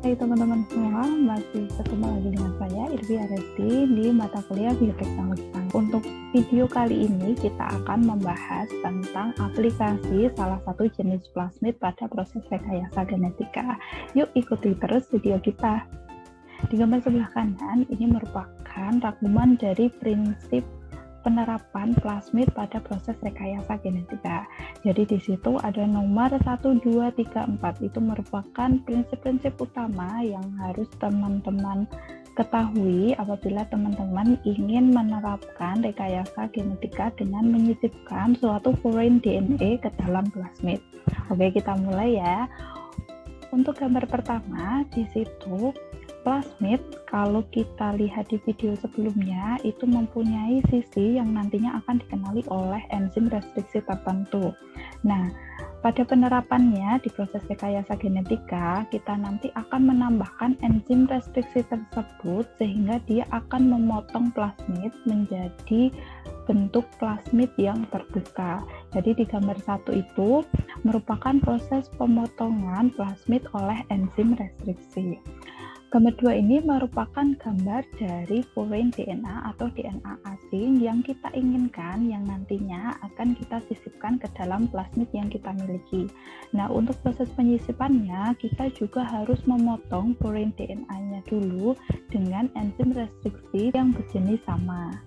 Hai teman-teman semua, masih ketemu lagi dengan saya Irvi Aresti di mata kuliah Bioteknologi. Untuk video kali ini kita akan membahas tentang aplikasi salah satu jenis plasmid pada proses rekayasa genetika. Yuk ikuti terus video kita. Di gambar sebelah kanan ini merupakan rangkuman dari prinsip penerapan plasmid pada proses rekayasa genetika. Jadi di situ ada nomor 1, 2, 3, 4. Itu merupakan prinsip-prinsip utama yang harus teman-teman ketahui apabila teman-teman ingin menerapkan rekayasa genetika dengan menyisipkan suatu furein DNA ke dalam plasmid. Oke, kita mulai ya. Untuk gambar pertama, di situ plasmid, kalau kita lihat di video sebelumnya, itu mempunyai sisi yang nantinya akan dikenali oleh enzim restriksi tertentu. Nah, pada penerapannya di proses rekayasa genetika, kita nanti akan menambahkan enzim restriksi tersebut sehingga dia akan memotong plasmid menjadi bentuk plasmid yang terbuka. Jadi di gambar 1 itu merupakan proses pemotongan plasmid oleh enzim restriksi. Gambar 2 ini merupakan gambar dari furein DNA atau DNA asing yang kita inginkan yang nantinya akan kita sisipkan ke dalam plasmid yang kita miliki. Nah, untuk proses penyisipannya kita juga harus memotong furein DNA-nya dulu dengan enzim restriksi yang berjenis sama.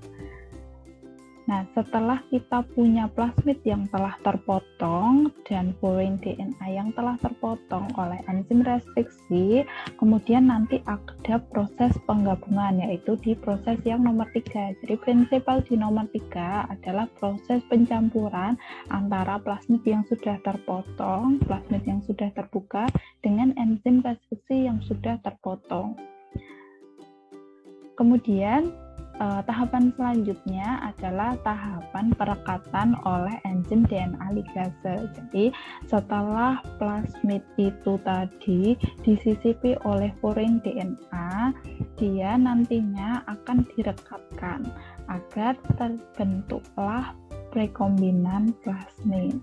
Nah, setelah kita punya plasmid yang telah terpotong dan furein DNA yang telah terpotong oleh enzim restriksi, kemudian nanti ada proses penggabungan, yaitu di proses yang nomor 3. Jadi prinsipal di nomor 3 adalah proses pencampuran antara plasmid yang sudah terpotong, plasmid yang sudah terbuka, dengan enzim restriksi yang sudah terpotong. Kemudian tahapan selanjutnya adalah tahapan perekatan oleh enzim DNA ligase. Jadi setelah plasmid itu tadi disisipi oleh furein DNA, dia nantinya akan direkatkan agar terbentuklah rekombinan plasmid.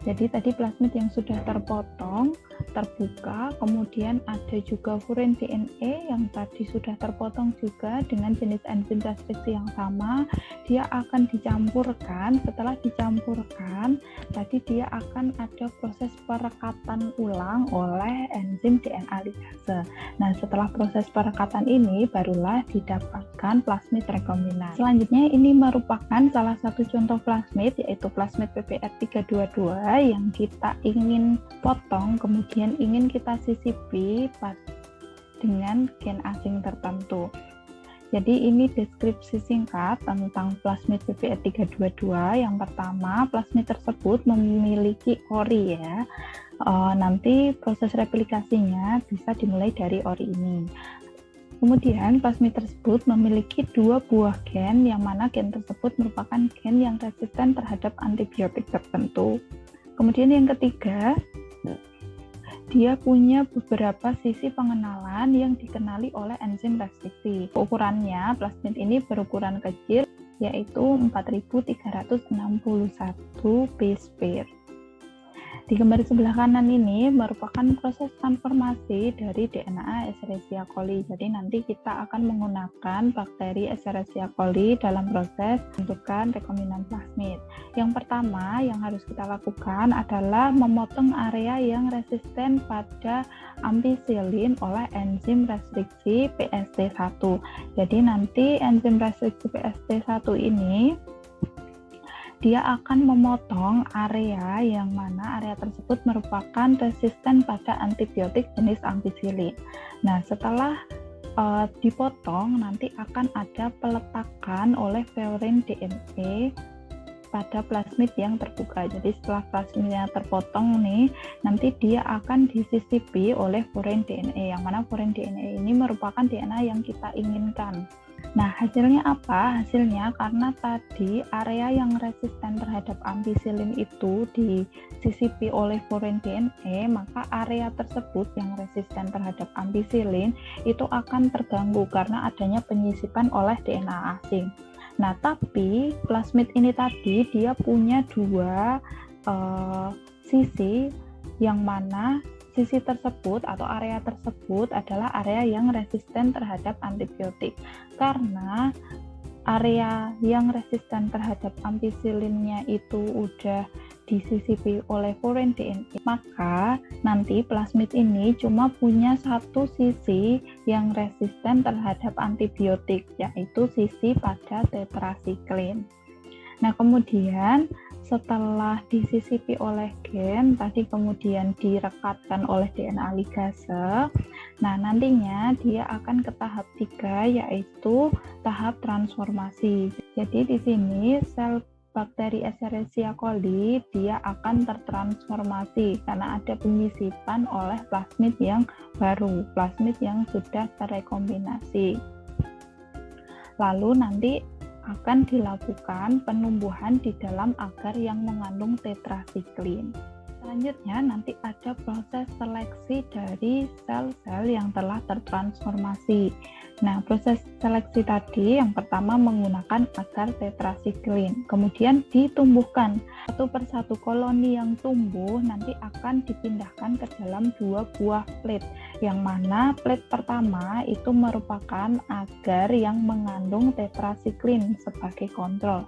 Jadi tadi plasmid yang sudah terpotong, terbuka, kemudian ada juga furein DNA yang tadi sudah terpotong juga dengan jenis enzim restriksi yang sama. Dia akan dicampurkan. Setelah dicampurkan, tadi dia akan ada proses perekatan ulang oleh enzim DNA ligase. Nah, setelah proses perekatan ini barulah didapatkan plasmid rekombinan. Selanjutnya ini merupakan salah satu contoh plasmid, yaitu plasmid PPR322 yang kita ingin potong kemudian ingin kita sisipi dengan gen asing tertentu. Jadi ini deskripsi singkat tentang plasmid PPR322. Yang pertama, plasmid tersebut memiliki ori ya. Nanti proses replikasinya bisa dimulai dari ori ini. Kemudian plasmid tersebut memiliki 2 buah gen, yang mana gen tersebut merupakan gen yang resisten terhadap antibiotik tertentu. Kemudian yang ketiga, dia punya beberapa sisi pengenalan yang dikenali oleh enzim restriksi. Ukurannya, plasmid ini berukuran kecil, yaitu 4361 base pair. Di gambar sebelah kanan ini merupakan proses transformasi dari DNA Escherichia coli. Jadi nanti kita akan menggunakan bakteri Escherichia coli dalam proses pembentukan rekombinan plasmid. Yang pertama yang harus kita lakukan adalah memotong area yang resisten pada ampicillin oleh enzim restriksi PST1. Jadi nanti enzim restriksi PST1 ini dia akan memotong area yang mana area tersebut merupakan resisten pada antibiotik jenis ampicillin. Nah, setelah dipotong nanti akan ada peletakan oleh furein DNA pada plasmid yang terbuka. Jadi setelah plasmidnya terpotong nih, nanti dia akan disisipi oleh furein DNA, yang mana furein DNA ini merupakan DNA yang kita inginkan. Nah, hasilnya apa? Hasilnya karena tadi area yang resisten terhadap ampicillin itu disisipi oleh furein DNA, maka area tersebut yang resisten terhadap ampicillin itu akan terganggu karena adanya penyisipan oleh DNA asing. Nah, tapi plasmid ini tadi dia punya 2 sisi yang mana sisi tersebut atau area tersebut adalah area yang resisten terhadap antibiotik. Karena area yang resisten terhadap ampisilinnya itu udah disisipi oleh foreign DNA, maka nanti plasmid ini cuma punya satu sisi yang resisten terhadap antibiotik, yaitu sisi pada tetrasiklin. Nah, kemudian setelah disisipi oleh gen, tadi kemudian direkatkan oleh DNA ligase, nah nantinya dia akan ke tahap 3, yaitu tahap transformasi. Jadi di sini sel bakteri Escherichia coli dia akan tertransformasi karena ada penyisipan oleh plasmid yang baru, plasmid yang sudah terrekombinasi. Lalu nanti akan dilakukan penumbuhan di dalam agar yang mengandung tetrasiklin. Selanjutnya nanti ada proses seleksi dari sel-sel yang telah tertransformasi. Nah, proses seleksi tadi yang pertama menggunakan agar tetrasiklin, kemudian ditumbuhkan. Satu persatu koloni yang tumbuh nanti akan dipindahkan ke dalam 2 buah plate, yang mana plate pertama itu merupakan agar yang mengandung tetrasiklin sebagai kontrol.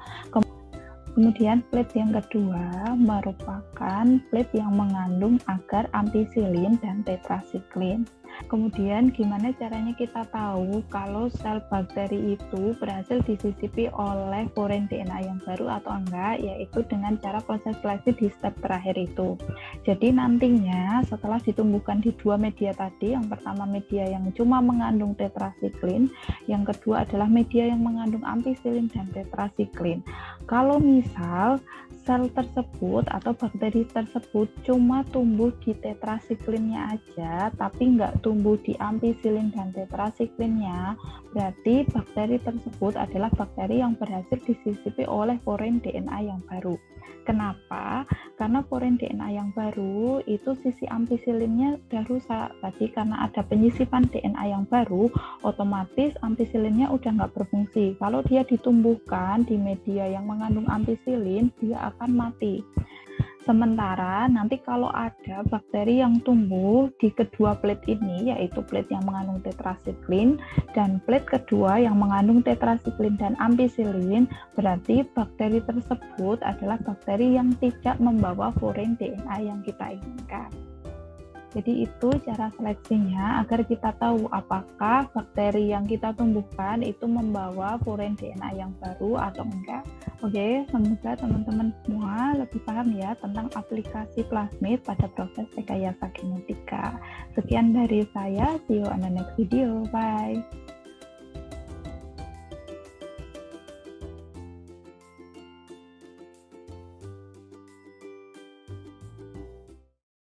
Kemudian plate yang kedua merupakan plate yang mengandung agar ampicillin dan tetrasiklin. Kemudian gimana caranya kita tahu kalau sel bakteri itu berhasil disisipi oleh foreign DNA yang baru atau enggak, yaitu dengan cara proses seleksi di step terakhir itu. Jadi nantinya setelah ditumbuhkan di 2 media tadi, yang pertama media yang cuma mengandung tetrasiklin, yang kedua adalah media yang mengandung ampicillin dan tetrasiklin. Kalau misal sel tersebut atau bakteri tersebut cuma tumbuh di tetrasiklinnya aja, tapi nggak tumbuh di ampicillin dan tetrasiklinnya, berarti bakteri tersebut adalah bakteri yang berhasil disisipi oleh foreign DNA yang baru. Kenapa? Karena foreign DNA yang baru itu sisi ampicillinnya udah rusak. Tadi karena ada penyisipan DNA yang baru, otomatis ampicillinnya udah nggak berfungsi. Kalau dia ditumbuhkan di media yang mengandung ampicillin, dia akan mati. Sementara nanti kalau ada bakteri yang tumbuh di kedua plate ini, yaitu plate yang mengandung tetrasiklin dan plate kedua yang mengandung tetrasiklin dan ampicillin, berarti bakteri tersebut adalah bakteri yang tidak membawa foreign DNA yang kita inginkan. Jadi itu cara seleksinya agar kita tahu apakah bakteri yang kita tumbuhkan itu membawa foreign DNA yang baru atau enggak. Oke, semoga teman-teman semua lebih paham ya tentang aplikasi plasmid pada proses rekayasa genetika. Sekian dari saya, see you on the next video. Bye.